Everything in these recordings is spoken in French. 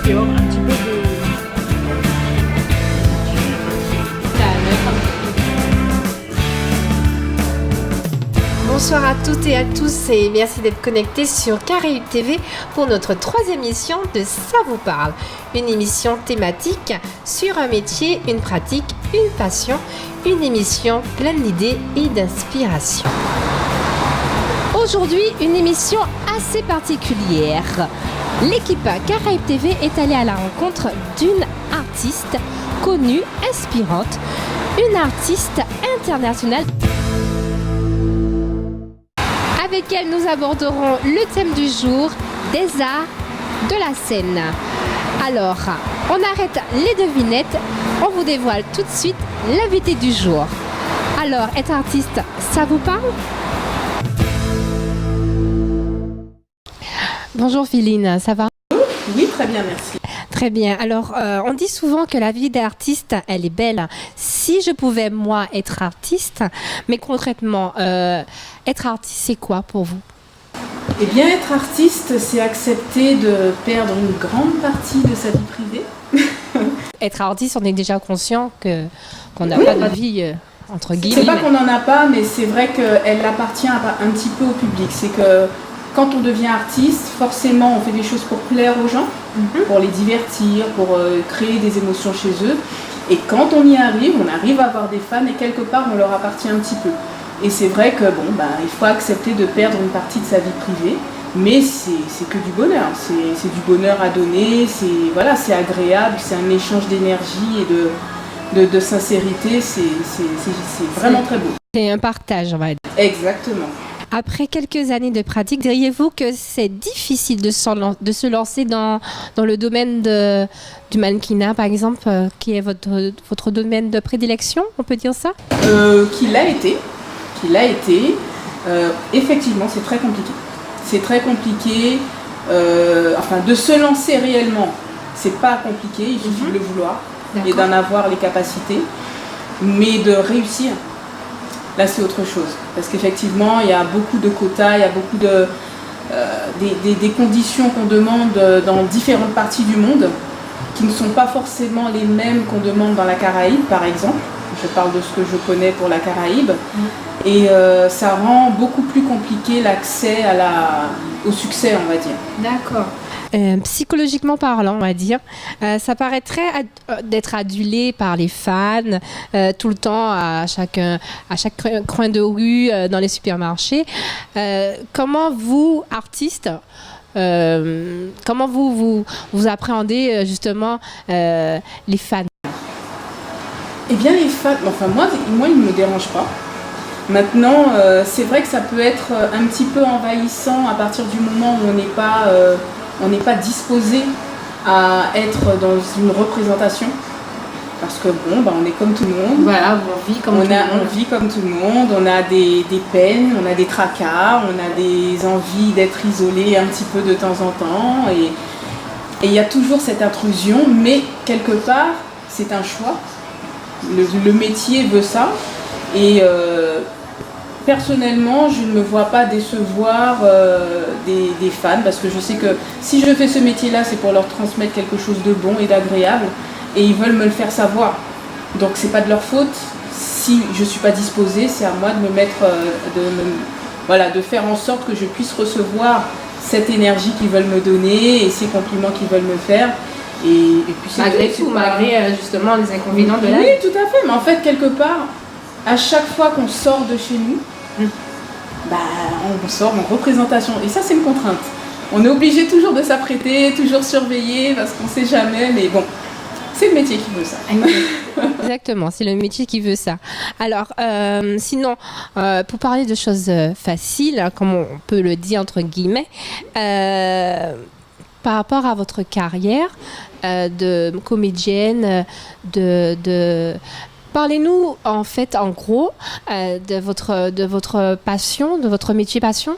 puis avoir un petit peu de... Bonsoir à toutes et à tous et merci d'être connectés sur Caraïbes TV pour notre 3e émission de Ça vous parle. Une émission thématique sur un métier, une pratique, une passion, une émission pleine d'idées et d'inspiration. Aujourd'hui, une émission assez particulière. L'équipe Caraïbes TV est allée à la rencontre d'une artiste connue, inspirante, une artiste internationale. Avec elle, nous aborderons le thème du jour, des arts de la scène. Alors, on arrête les devinettes, on vous dévoile tout de suite l'invité du jour. Alors, être artiste, ça vous parle ? Bonjour Philine, ça va ? Oui, très bien, merci. Très bien. Alors, on dit souvent que la vie d'artiste, elle est belle. Si je pouvais, moi, être artiste, mais concrètement, être artiste, c'est quoi pour vous ? Eh bien, être artiste, c'est accepter de perdre une grande partie de sa vie privée. Être artiste, on est déjà conscient qu'on n'a pas de vie, entre guillemets. C'est pas qu'on n'en a pas, mais c'est vrai qu'elle appartient un petit peu au public. C'est que quand on devient artiste, forcément, on fait des choses pour plaire aux gens, pour les divertir, pour créer des émotions chez eux. Et quand on y arrive, on arrive à avoir des fans et quelque part, on leur appartient un petit peu. Et c'est vrai que il faut accepter de perdre une partie de sa vie privée, mais c'est que du bonheur. C'est du bonheur à donner, c'est agréable, c'est un échange d'énergie et de sincérité. C'est vraiment très beau. C'est un partage, on va dire. Exactement. Après quelques années de pratique, diriez-vous que c'est difficile de se lancer dans le domaine du mannequinat, par exemple, qui est votre domaine de prédilection, on peut dire ça ? Qui l'a été. Effectivement, c'est très compliqué. C'est très compliqué. De se lancer réellement, c'est pas compliqué, il suffit de le vouloir et d'en avoir les capacités. Mais de réussir, là, c'est autre chose. Parce qu'effectivement, il y a beaucoup de quotas, il y a beaucoup des conditions qu'on demande dans différentes parties du monde qui ne sont pas forcément les mêmes qu'on demande dans la Caraïbe, par exemple. Je parle de ce que je connais pour la Caraïbe. Et ça rend beaucoup plus compliqué l'accès au succès, on va dire. D'accord. Psychologiquement parlant, on va dire, ça paraîtrait d'être adulé par les fans tout le temps à chaque coin de rue, dans les supermarchés. Comment vous, artistes, comment vous appréhendez justement les fans ? Eh bien, les fans, moi ils ne me dérangent pas. Maintenant, c'est vrai que ça peut être un petit peu envahissant à partir du moment où on n'est pas disposé à être dans une représentation. Parce que on est comme tout le monde. Voilà, on vit comme tout le monde. On vit comme tout le monde, on a des peines, on a des tracas, on a des envies d'être isolé un petit peu de temps en temps. Et il y a toujours cette intrusion, mais quelque part, c'est un choix. Le métier veut ça. Et personnellement, je ne me vois pas décevoir des fans parce que je sais que si je fais ce métier-là, c'est pour leur transmettre quelque chose de bon et d'agréable et ils veulent me le faire savoir. Donc c'est pas de leur faute. Si je suis pas disposée, c'est à moi de me mettre, de faire en sorte que je puisse recevoir cette énergie qu'ils veulent me donner et ces compliments qu'ils veulent me faire. Et puis malgré justement les inconvénients de la vie. Oui, tout à fait. Mais en fait, quelque part, à chaque fois qu'on sort de chez nous, on sort en représentation. Et ça, c'est une contrainte. On est obligé toujours de s'apprêter, toujours surveiller, parce qu'on ne sait jamais. Mais bon, c'est le métier qui veut ça. Exactement, c'est le métier qui veut ça. Alors, sinon, pour parler de choses faciles, comme on peut le dire entre guillemets, par rapport à votre carrière de comédienne, parlez-nous en fait, en gros, de votre passion, de votre métier passion.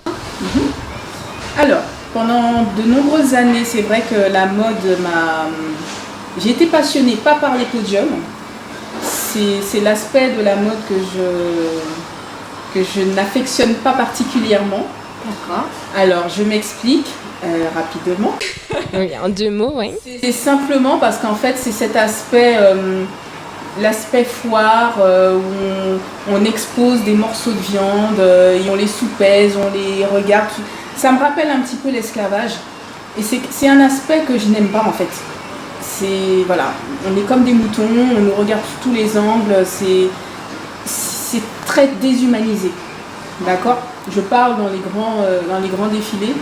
Alors, pendant de nombreuses années, c'est vrai que la mode j'ai été passionnée, pas par les podiums. C'est l'aspect de la mode que je n'affectionne pas particulièrement. D'accord. Alors, je m'explique. Rapidement. Oui, en 2 mots, oui. C'est simplement parce qu'en fait, c'est cet aspect, l'aspect foire, où on expose des morceaux de viande, et on les soupèse, on les regarde. Ça me rappelle un petit peu l'esclavage. Et c'est un aspect que je n'aime pas en fait. Voilà, on est comme des moutons, on nous regarde sous tous les angles, c'est très déshumanisé. D'accord ? Je parle dans les grands défilés.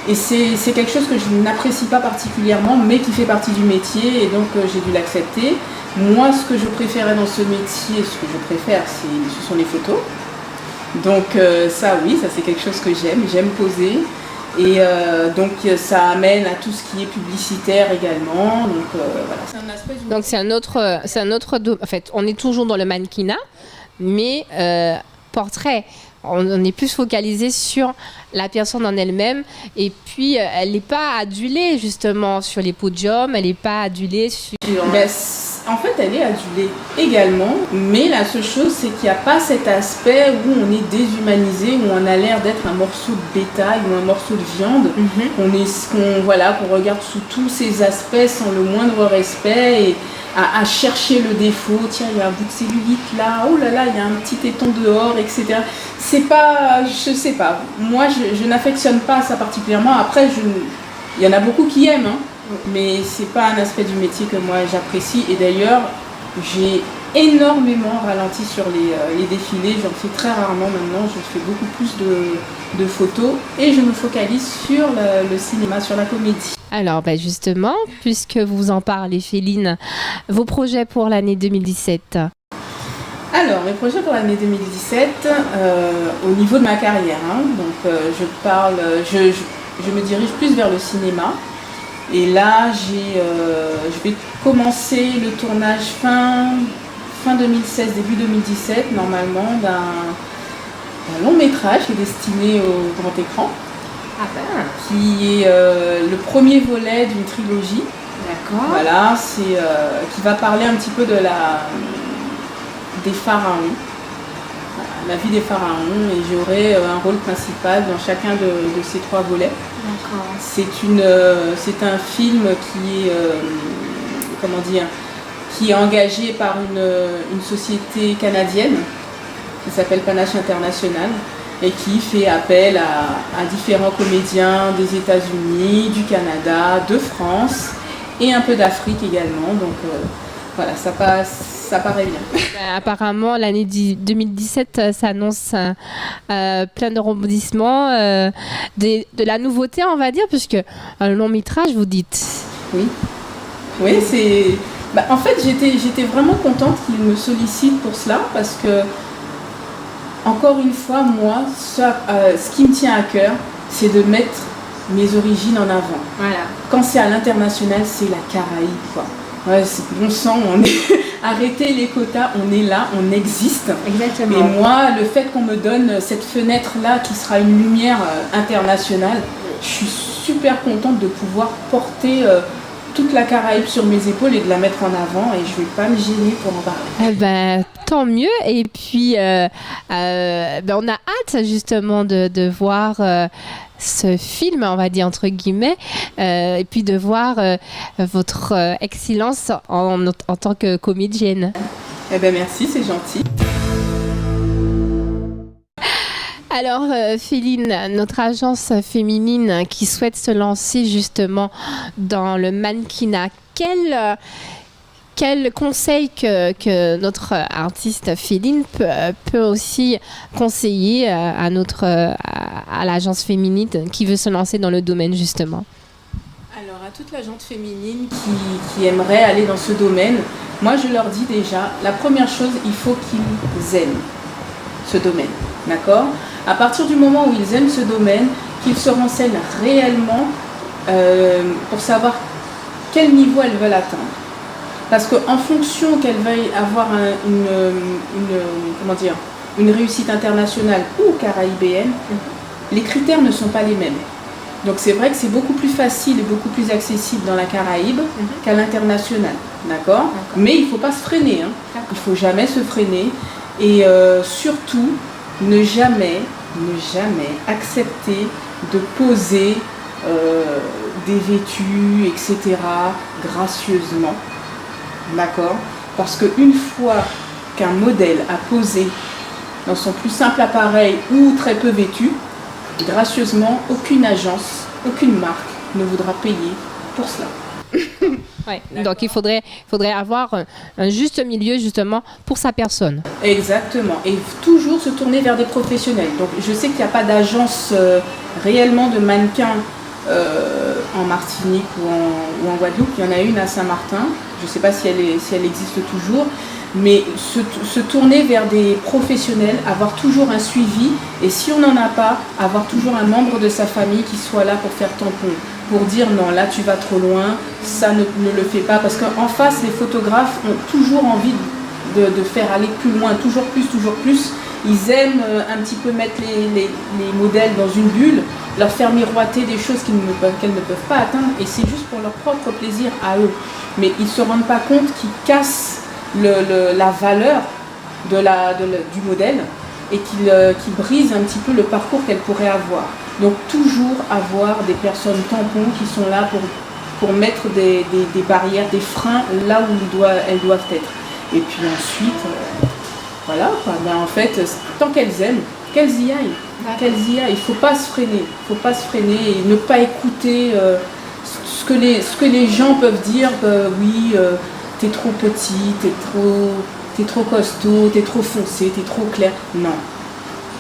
Et c'est quelque chose que je n'apprécie pas particulièrement, mais qui fait partie du métier, et donc j'ai dû l'accepter. Moi, ce que je préférais dans ce métier, ce que je préfère, ce sont les photos. Donc ça, oui, ça c'est quelque chose que j'aime poser. Et donc ça amène à tout ce qui est publicitaire également. Donc voilà, c'est un aspect donc c'est un autre en fait, on est toujours dans le mannequinat, mais portrait. On est plus focalisé sur la personne en elle-même, et puis elle n'est pas adulée justement sur les podiums, elle n'est pas adulée sur... En fait, elle est adulée également, mais la seule chose, c'est qu'il n'y a pas cet aspect où on est déshumanisé, où on a l'air d'être un morceau de bétail ou un morceau de viande, qu'on regarde sous tous ces aspects sans le moindre respect, et à chercher le défaut. Tiens, il y a un bout de cellulite là, oh là là, il y a un petit téton dehors, etc. C'est pas, je sais pas, moi je n'affectionne pas ça particulièrement. Après, il y en a beaucoup qui aiment, hein. Mais c'est pas un aspect du métier que moi j'apprécie, et d'ailleurs j'ai énormément ralenti sur les défilés, j'en fais très rarement maintenant, je fais beaucoup plus de photos et je me focalise sur le cinéma, sur la comédie. Alors justement, puisque vous en parlez Féline, vos projets pour l'année 2017? Alors mes projets pour l'année 2017, au niveau de ma carrière, hein, donc je me dirige plus vers le cinéma. Et là, je vais commencer le tournage fin 2016, début 2017, normalement, d'un long métrage qui est destiné au grand écran. Qui est le premier volet d'une trilogie. D'accord. Voilà, qui va parler un petit peu des pharaons. La vie des pharaons, et j'aurai un rôle principal dans chacun de ces 3 volets. D'accord. C'est un film qui est engagé par une société canadienne qui s'appelle Panache International, et qui fait appel à différents comédiens des États-Unis, du Canada, de France et un peu d'Afrique également. Donc voilà, ça paraît bien. Apparemment, l'année 2017 s'annonce plein de rebondissements, de la nouveauté, on va dire, puisque un long métrage, vous dites. Oui, en fait, j'étais vraiment contente qu'il me sollicite pour cela, parce que, encore une fois, moi, ce qui me tient à cœur, c'est de mettre mes origines en avant. Voilà. Quand c'est à l'international, c'est la Caraïbe, quoi. Ouais, c'est bon sang, on est arrêtez les quotas, on est là, on existe. Exactement. Et moi, le fait qu'on me donne cette fenêtre-là qui sera une lumière internationale, je suis super contente de pouvoir porter toute la Caraïbe sur mes épaules et de la mettre en avant, et je ne vais pas me gêner pour en parler. Tant mieux. Et puis, on a hâte justement de voir ce film, on va dire entre guillemets, et puis de voir votre excellence en tant que comédienne. Merci, c'est gentil. Alors, Féline, notre agence féminine qui souhaite se lancer justement dans le mannequinat, quel conseil que notre artiste Féline peut aussi conseiller à l'agence féminine qui veut se lancer dans le domaine justement? Alors, à toute l'agence féminine qui aimerait aller dans ce domaine, moi je leur dis déjà, la première chose, il faut qu'ils aiment ce domaine, d'accord ? À partir du moment où ils aiment ce domaine, qu'ils se renseignent réellement pour savoir quel niveau elles veulent atteindre. Parce qu'en fonction qu'elles veuillent avoir une réussite internationale ou caraïbéenne, les critères ne sont pas les mêmes. Donc c'est vrai que c'est beaucoup plus facile et beaucoup plus accessible dans la Caraïbe qu'à l'international, d'accord ? Mais il ne faut pas se freiner, hein. Il ne faut jamais se freiner, et surtout ne jamais accepter de poser dévêtus, etc., gracieusement. D'accord ? Parce qu'une fois qu'un modèle a posé dans son plus simple appareil ou très peu vêtu, gracieusement, aucune agence, aucune marque ne voudra payer pour cela. Ouais. Donc il faudrait avoir un juste milieu justement pour sa personne. Exactement. Et toujours se tourner vers des professionnels. Donc je sais qu'il n'y a pas d'agence réellement de mannequins en Martinique ou en Guadeloupe. Il y en a une à Saint-Martin. Je ne sais pas si elle existe toujours. Mais se tourner vers des professionnels, avoir toujours un suivi. Et si on n'en a pas, avoir toujours un membre de sa famille qui soit là pour faire tampon. Pour dire non, là tu vas trop loin, ça ne le fais pas. Parce qu'en face, les photographes ont toujours envie de faire aller plus loin, toujours plus, toujours plus. Ils aiment un petit peu mettre les modèles dans une bulle, leur faire miroiter des choses qu'elles ne peuvent pas atteindre. Et c'est juste pour leur propre plaisir à eux. Mais ils ne se rendent pas compte qu'ils cassent la valeur du modèle et qu'ils brisent un petit peu le parcours qu'elle pourrait avoir. Donc toujours avoir des personnes tampons qui sont là pour mettre des barrières, des freins là où elles doivent être. Et puis ensuite, voilà, ben en fait, tant qu'elles aiment, qu'elles y aillent. Il ne faut pas se freiner. Il ne faut pas se freiner et ne pas écouter ce que les gens peuvent dire. Oui, t'es trop petit, t'es trop costaud, t'es trop foncé, t'es trop clair. Non,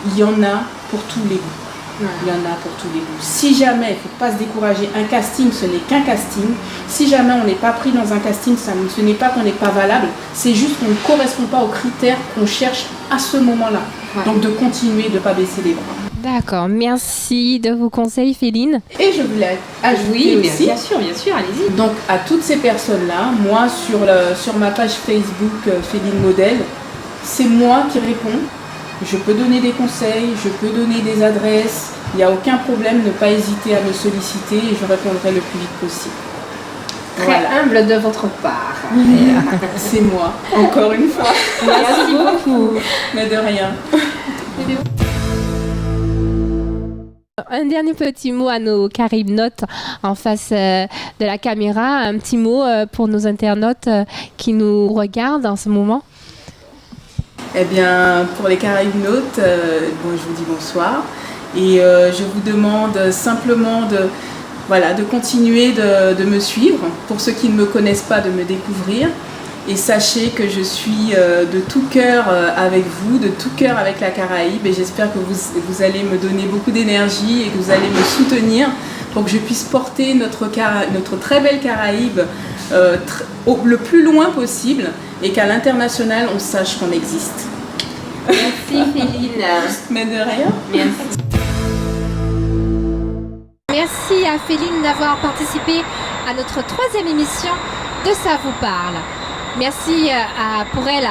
il y en a pour tous les goûts. Il y en a pour tous les goûts. Si jamais, il ne faut pas se décourager, un casting, ce n'est qu'un casting. Si jamais on n'est pas pris dans un casting, ce n'est pas qu'on n'est pas valable, c'est juste qu'on ne correspond pas aux critères qu'on cherche à ce moment-là. Ouais. Donc de continuer, de ne pas baisser les bras. D'accord, merci de vos conseils, Féline. Et je voulais ajouter aussi, bien sûr, allez-y. Donc à toutes ces personnes-là, moi sur ma page Facebook Féline Modèle, c'est moi qui réponds. Je peux donner des conseils, je peux donner des adresses, il n'y a aucun problème, ne pas hésiter à me solliciter et je répondrai le plus vite possible. Très humble de votre part. C'est moi, encore une fois. Merci beaucoup. Mais de rien. Un dernier petit mot à nos Caraïbnotes en face de la caméra, un petit mot pour nos internautes qui nous regardent en ce moment. Eh bien, pour les Caraïbnotes, je vous dis bonsoir et je vous demande simplement de continuer de me suivre. Pour ceux qui ne me connaissent pas, de me découvrir. Et sachez que je suis de tout cœur avec vous, de tout cœur avec la Caraïbe et j'espère que vous allez me donner beaucoup d'énergie et que vous allez me soutenir pour que je puisse porter notre très belle Caraïbe le plus loin possible et qu'à l'international, on sache qu'on existe. Merci Féline. Mais de rien. Merci. Merci à Féline d'avoir participé à notre 3e émission de Ça vous parle. Merci pour elle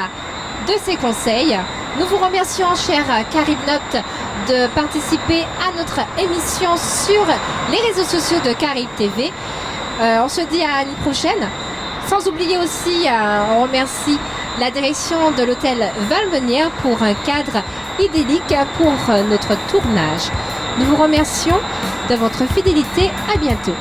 de ses conseils. Nous vous remercions, chers Caraïbnotes, de participer à notre émission sur les réseaux sociaux de Caraïbes TV. On se dit à une prochaine. Sans oublier aussi, on remercie la direction de l'hôtel Valmenière pour un cadre idyllique pour notre tournage. Nous vous remercions de votre fidélité. À bientôt.